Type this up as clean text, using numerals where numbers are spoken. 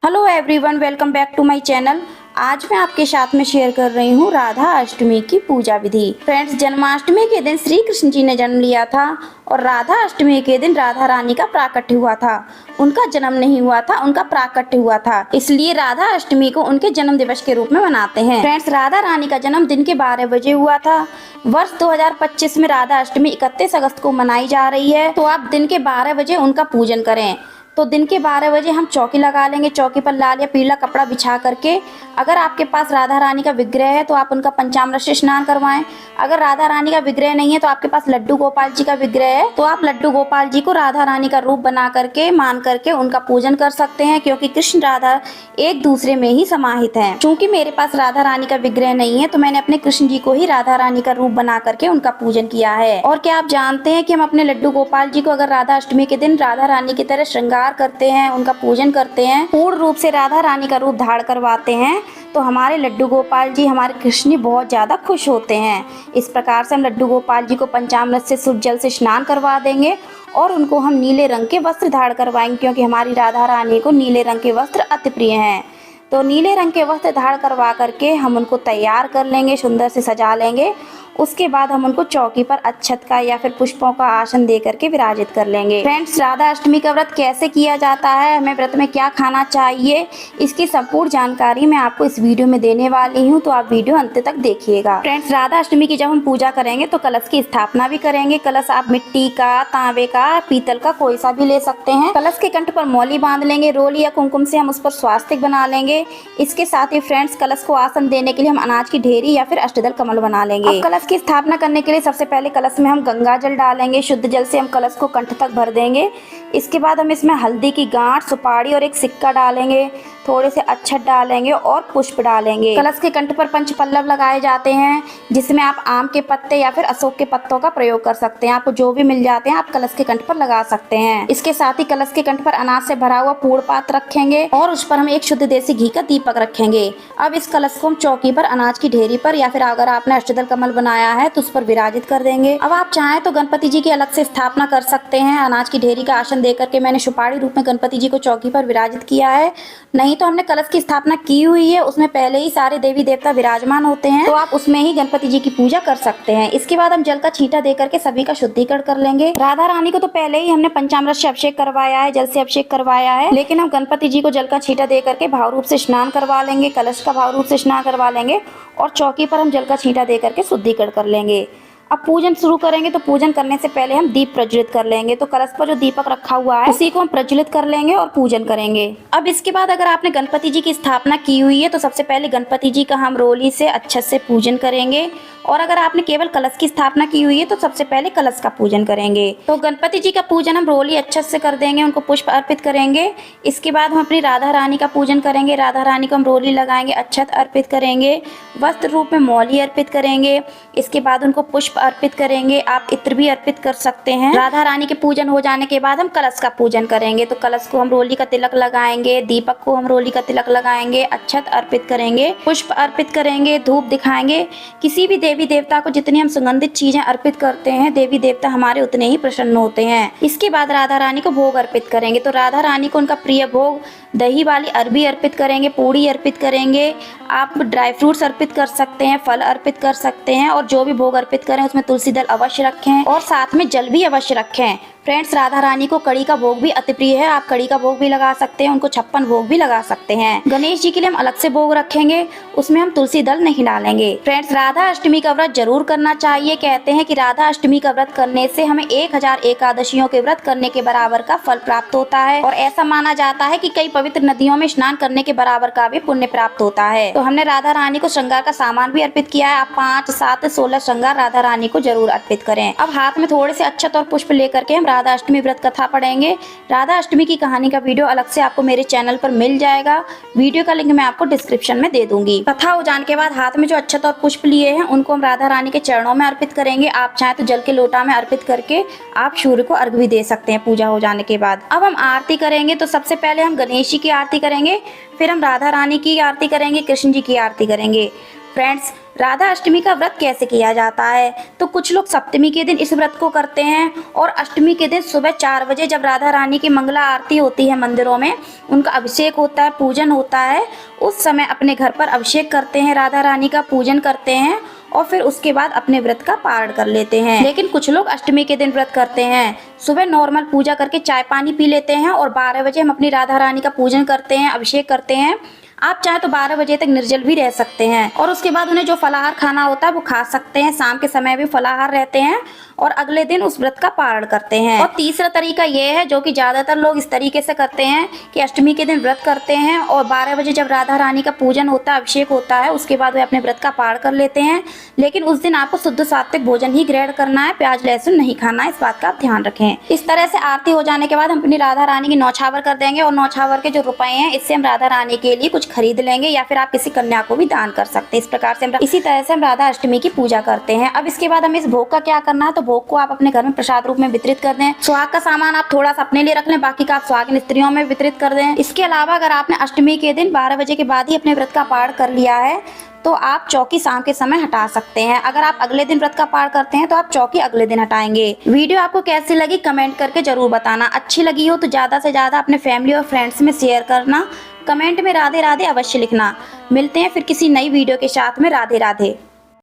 Hello everyone, welcome back to my channel. आज मैं आपके साथ में शेयर कर रही हूँ राधा अष्टमी की पूजा विधि। फ्रेंड्स, जन्माष्टमी के दिन श्री कृष्ण जी ने जन्म लिया था और राधा अष्टमी के दिन राधा रानी का प्राकट्य हुआ था। उनका जन्म नहीं हुआ था, उनका प्राकट्य हुआ था, इसलिए राधा अष्टमी को उनके जन्म दिवस के रूप में मनाते हैं। फ्रेंड्स, राधा रानी का जन्म दिन के 12 बजे हुआ था। वर्ष 2025 में राधा अष्टमी 31 अगस्त को मनाई जा रही है, तो आप दिन के 12 बजे उनका पूजन करें। तो दिन के 12 बजे हम चौकी लगा लेंगे। चौकी पर लाल या पीला कपड़ा बिछा करके, अगर आपके पास राधा रानी का विग्रह है तो आप उनका पंचामृत से स्नान करवाएं। अगर राधा रानी का विग्रह नहीं है तो आपके पास लड्डू गोपाल जी का विग्रह है, तो आप लड्डू गोपाल जी को राधा रानी का रूप बना करके मान करके उनका पूजन कर सकते हैं, क्योंकि कृष्ण राधा एक दूसरे में ही समाहित हैं। क्योंकि मेरे पास राधा रानी का विग्रह नहीं है तो मैंने अपने कृष्ण जी को ही राधा रानी का रूप बना करके उनका पूजन किया है। और क्या आप जानते हैं कि हम अपने लड्डू गोपाल जी को अगर राधा अष्टमी के दिन राधा रानी की तरह श्रृंगार करते हैं, उनका पूजन करते हैं, पूर्ण रूप से राधा रानी का रूप धारण करवाते हैं, तो हमारे लड्डू गोपाल जी, हमारे कृष्ण जी बहुत ज्यादा खुश होते हैं। इस प्रकार से हम लड्डू गोपाल जी को पंचामृत से शुद्ध जल से स्नान करवा देंगे और उनको हम नीले रंग के वस्त्र धारण करवाएंगे, क्योंकि हमारी राधा रानी को नीले रंग के वस्त्र अति प्रिय हैं। तो नीले रंग के वस्त्र धारण करवा करके हम उनको तैयार कर लेंगे, सुंदर से सजा लेंगे। उसके बाद हम उनको चौकी पर अक्षत का या फिर पुष्पों का आसन दे करके विराजित कर लेंगे। फ्रेंड्स, राधा अष्टमी का व्रत कैसे किया जाता है, हमें व्रत में क्या खाना चाहिए, इसकी संपूर्ण जानकारी मैं आपको इस वीडियो में देने वाली हूँ, तो आप वीडियो अंत तक देखिएगा। फ्रेंड्स, राधा अष्टमी की जब हम पूजा करेंगे तो कलश की स्थापना भी करेंगे। कलश आप मिट्टी का, तांबे का, पीतल का कोई सा भी ले सकते हैं। कलश के कंठ पर मौली बांध लेंगे। रोली या कुमकुम से हम उस पर स्वास्तिक बना लेंगे। इसके साथ ही फ्रेंड्स, कलश को आसन देने के लिए हम अनाज की ढेरी या फिर अष्टदल कमल बना लेंगे। कलश की स्थापना करने के लिए सबसे पहले कलश में हम गंगा जल डालेंगे। शुद्ध जल से हम कलश को कंठ तक भर देंगे। इसके बाद हम इसमें हल्दी की गांठ, सुपारी और एक सिक्का डालेंगे, थोड़े से अक्षत डालेंगे और पुष्प डालेंगे। कलश के कंठ पर पंच पल्लव लगाए जाते हैं, जिसमें आप आम के पत्ते या फिर अशोक के पत्तों का प्रयोग कर सकते हैं। आपको जो भी मिल जाते हैं आप कलश के कंठ पर लगा सकते हैं। इसके साथ ही कलश के कंठ पर अनाज से भरा हुआ पूर्ण पात्र रखेंगे और उस पर हम एक शुद्ध देसी घी का दीपक रखेंगे। अब इस कलश को हम चौकी पर, अनाज की ढेरी पर या फिर अगर आपने अष्टदल कमल बनाया है तो उस पर विराजित कर देंगे। अब आप चाहें तो गणपति जी की अलग से स्थापना कर सकते हैं। अनाज की ढेरी का आसन देकर के मैंने सुपारी रूप में गणपति जी को चौकी पर विराजित किया है। नहीं तो हमने कलश की स्थापना की हुई है, उसमें पहले ही सारे देवी देवता विराजमान होते हैं, तो आप उसमें ही गणपति जी की पूजा कर सकते हैं। इसके बाद हम जल का छींटा दे करके सभी का शुद्धिकरण कर लेंगे। राधा रानी को तो पहले ही हमने पंचामृत से अभिषेक करवाया है, जल से अभिषेक करवाया है, लेकिन हम गणपति जी को जल का छींटा दे करके भाव रूप से स्नान करवा लेंगे, कलश का भाव रूप से स्नान करवा लेंगे और चौकी पर हम जल का छींटा दे करके शुद्धिकरण कर लेंगे। अब पूजन शुरू करेंगे, तो पूजन करने से पहले हम दीप प्रज्वलित कर लेंगे। तो कलश पर जो दीपक रखा हुआ है उसी को हम प्रज्वलित कर लेंगे और पूजन करेंगे। अब इसके बाद अगर आपने गणपति जी की स्थापना की हुई है तो सबसे पहले गणपति जी का हम रोली से अच्छे से पूजन करेंगे, और अगर आपने केवल कलश की स्थापना की हुई है तो सबसे पहले कलश का पूजन करेंगे। तो गणपति जी का पूजन हम रोली अच्छे से कर देंगे, उनको पुष्प अर्पित करेंगे। इसके बाद हम अपनी राधा रानी का पूजन करेंगे। राधा रानी को हम रोली लगाएंगे, अक्षत अर्पित करेंगे, वस्त्र रूप में मौली अर्पित करेंगे। इसके बाद उनको पुष्प अर्पित करेंगे, आप इत्र भी अर्पित कर सकते हैं। राधा रानी के पूजन हो जाने के बाद हम कलश का पूजन करेंगे। तो कलश को हम रोली का तिलक लगाएंगे, दीपक को हम रोली का तिलक लगाएंगे, अक्षत अर्पित करेंगे, पुष्प अर्पित करेंगे, धूप दिखाएंगे। किसी भी देवी देवता को जितनी हम सुगंधित चीजें अर्पित करते हैं, देवी देवता हमारे उतने ही प्रसन्न होते हैं। इसके बाद राधा रानी को भोग अर्पित करेंगे। तो राधा रानी को उनका प्रिय भोग दही वाली अरबी अर्पित करेंगे, पूड़ी अर्पित करेंगे, आप ड्राई फ्रूट्स अर्पित कर सकते हैं, फल अर्पित कर सकते हैं, और जो भी भोग अर्पित करें उसमें तुलसी दल अवश्य रखें और साथ में जल भी अवश्य रखें। फ्रेंड्स, राधा रानी को कड़ी का भोग भी अति प्रिय है, आप कड़ी का भोग भी लगा सकते हैं, उनको 56 भोग भी लगा सकते हैं। गणेश जी के लिए हम अलग से भोग रखेंगे, उसमें हम तुलसी दल नहीं डालेंगे। फ्रेंड्स, राधा अष्टमी का व्रत जरूर करना चाहिए। कहते हैं कि राधा अष्टमी का व्रत करने से हमें 1000 एकादशियों के व्रत करने के बराबर का फल प्राप्त होता है, और ऐसा माना जाता है कि कई पवित्र नदियों में स्नान करने के बराबर का भी पुण्य प्राप्त होता है। तो हमने राधा रानी को श्रृंगार का सामान भी अर्पित किया है। आप 5, 7, 16 श्रृंगार राधा रानी को जरूर अर्पित करें। अब हाथ में थोड़े से अक्षत और पुष्प लेकर के हम राधा अष्टमी व्रत कथा पढ़ेंगे। राधा अष्टमी की कहानी का वीडियो अलग से आपको मेरे चैनल पर मिल जाएगा। वीडियो का लिंक मैं आपको डिस्क्रिप्शन में दे दूंगी। कथा हो जाने के बाद हाथ में जो अक्षत और पुष्प लिए हैं उनको हम राधा रानी के चरणों में अर्पित करेंगे। आप चाहे तो जल के लोटा में अर्पित करके आप सूर्य को अर्घ भी दे सकते हैं पूजा हो जाने के बाद। अब हम आरती करेंगे। तो सबसे पहले हम गणेश जी की आरती करेंगे, फिर हम राधा रानी की आरती करेंगे, कृष्ण जी की आरती करेंगे। फ्रेंड्स, राधा अष्टमी का व्रत कैसे किया जाता है? तो कुछ लोग सप्तमी के दिन इस व्रत को करते हैं और अष्टमी के दिन सुबह 4 बजे जब राधा रानी की मंगला आरती होती है मंदिरों में, उनका अभिषेक होता है, पूजन होता है, उस समय अपने घर पर अभिषेक करते हैं, राधा रानी का पूजन करते हैं और फिर उसके बाद अपने व्रत का पारण कर लेते हैं। लेकिन कुछ लोग अष्टमी के दिन व्रत करते हैं, सुबह नॉर्मल पूजा करके चाय पानी पी लेते हैं और 12 बजे हम अपनी राधा रानी का पूजन करते हैं, अभिषेक करते हैं। आप चाहे तो 12 बजे तक निर्जल भी रह सकते हैं और उसके बाद उन्हें जो फलाहार खाना होता है वो खा सकते हैं। शाम के समय भी फलाहार रहते हैं और अगले दिन उस व्रत का पारण करते हैं। और तीसरा तरीका ये है जो कि ज्यादातर लोग इस तरीके से करते हैं कि अष्टमी के दिन व्रत करते हैं और 12 बजे जब राधा रानी का पूजन होता है, अभिषेक होता है, उसके बाद वे अपने व्रत का पारण कर लेते हैं। लेकिन उस दिन आपको शुद्ध सात्विक भोजन ही ग्रहण करना है, प्याज लहसुन नहीं खाना है, इस बात का आप ध्यान रखें। इस तरह से आरती हो जाने के बाद हम अपनी राधा रानी की नौछावर कर देंगे और नौछावर के जो रुपए हैं इससे हम राधा रानी के लिए कुछ खरीद लेंगे या फिर आप किसी कन्या को भी दान कर सकते हैं। इस प्रकार से इसी तरह से हम राधा अष्टमी की पूजा करते हैं। अब इसके बाद हमें इस भोग का क्या करना है, तो भोग को आप अपने घर में प्रसाद रूप में वितरित कर दें। सुहाग का सामान आप थोड़ा सा अपने लिए रख लें, बाकी का आप सुहागिन स्त्रियों में वितरित कर दें। इसके अलावा अगर आपने अष्टमी के दिन 12 बजे के बाद ही अपने व्रत का पारण कर लिया है तो आप चौकी शाम के समय हटा सकते हैं। अगर आप अगले दिन व्रत का पारण करते हैं तो आप चौकी अगले दिन हटाएंगे। वीडियो आपको कैसी लगी कमेंट करके जरूर बताना। अच्छी लगी हो तो ज्यादा से ज्यादा अपने फैमिली और फ्रेंड्स में शेयर करना। कमेंट में राधे राधे अवश्य लिखना। मिलते हैं फिर किसी नई वीडियो के साथ में। राधे राधे।